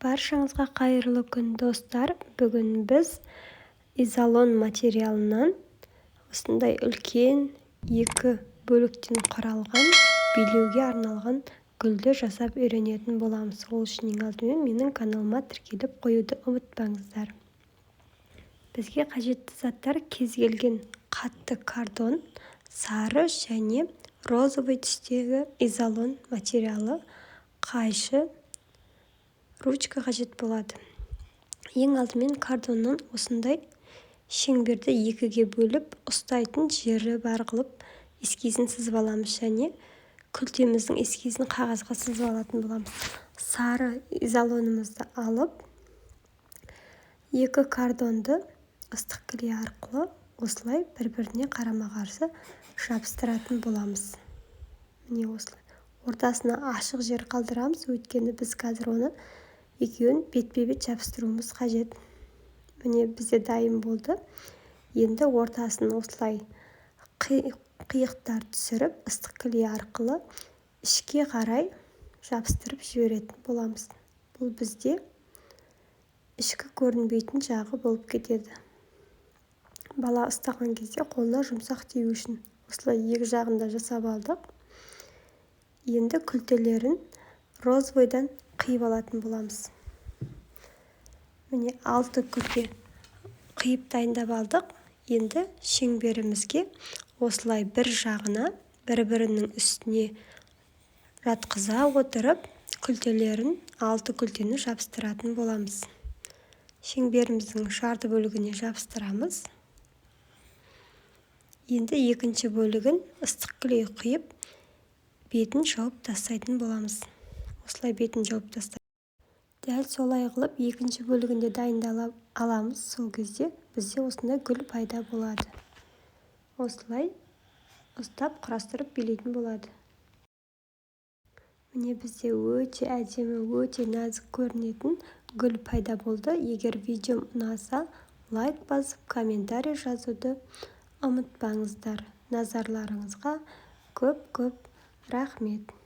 Баршаңызға қайырлы күн достар. Бүгін біз изолон материалынан осындай үлкен екі бөліктен құралған билеуге арналған гүлді жасап үйренетін боламыз. Ол үшін ең алдымен менің каналыма тіркеліп қоюды ұмытпаңыздар. Бізге қажетті заттар кез келген қатты картон, сары және розовый түстегі изолон материалы, қайшы, ручка қажет болады. Ең алдымен картоннан осындай шеңберді екіге бөліп ұстайтын жері бар қылып эскизін сызып аламыз және күлтеміздің эскизін қағазға сызып алатын боламыз. Сары изолонымызды алып, екі картонды ыстық клей арқылы осылай бір-біріне қарама-қарсы жабыстыратын боламыз. Міне осылай. Ортасына ашық жер қалдырамыз, өйткені біз қазір оны екеуін бетпе-бет жабыстыруымыз қажет. Міне бізде дайын болды. Енді ортасын осылай қиықтар түсіріп, ыстық клей арқылы ішке қарай жабыстырып жіберетін боламыз. Бұл бізде ішкі көрінбейтін жағы болып кетеді. Бала ұстаған кезде қолына жұмсақ тию үшін осылай екі жағында жасап алдық. Енді күлтелерін розовойдан қиып алатын боламыз. Міне 6 күлте қиып дайындап алдық. Енді шеңберімізге осылай бір жағына бір-бірінің үстіне жатқыза отырып, күлтелерін 6 күлтені жабыстыратын боламыз. Шеңберіміздің жарты бөлігіне жабыстырамыз. Енді екінші бөлігін ыстық клей құйып, бетін жауып тастайтын боламыз. Осылай бетін жауып тастаймыз. Дәл солай қылып, екінші бөлігінде дайындалып аламыз. Сол кезде бізде осындай гүл пайда болады. Осылай ұстап құрастырып билейтін болады. Міне бізде өте әдемі, өте нәзік көрінетін гүл пайда болды. Егер видеом ұнаса, лайк басып, комментарий жазуды ұмытпаңыздар. Назарларыңызға көп-көп рахмет.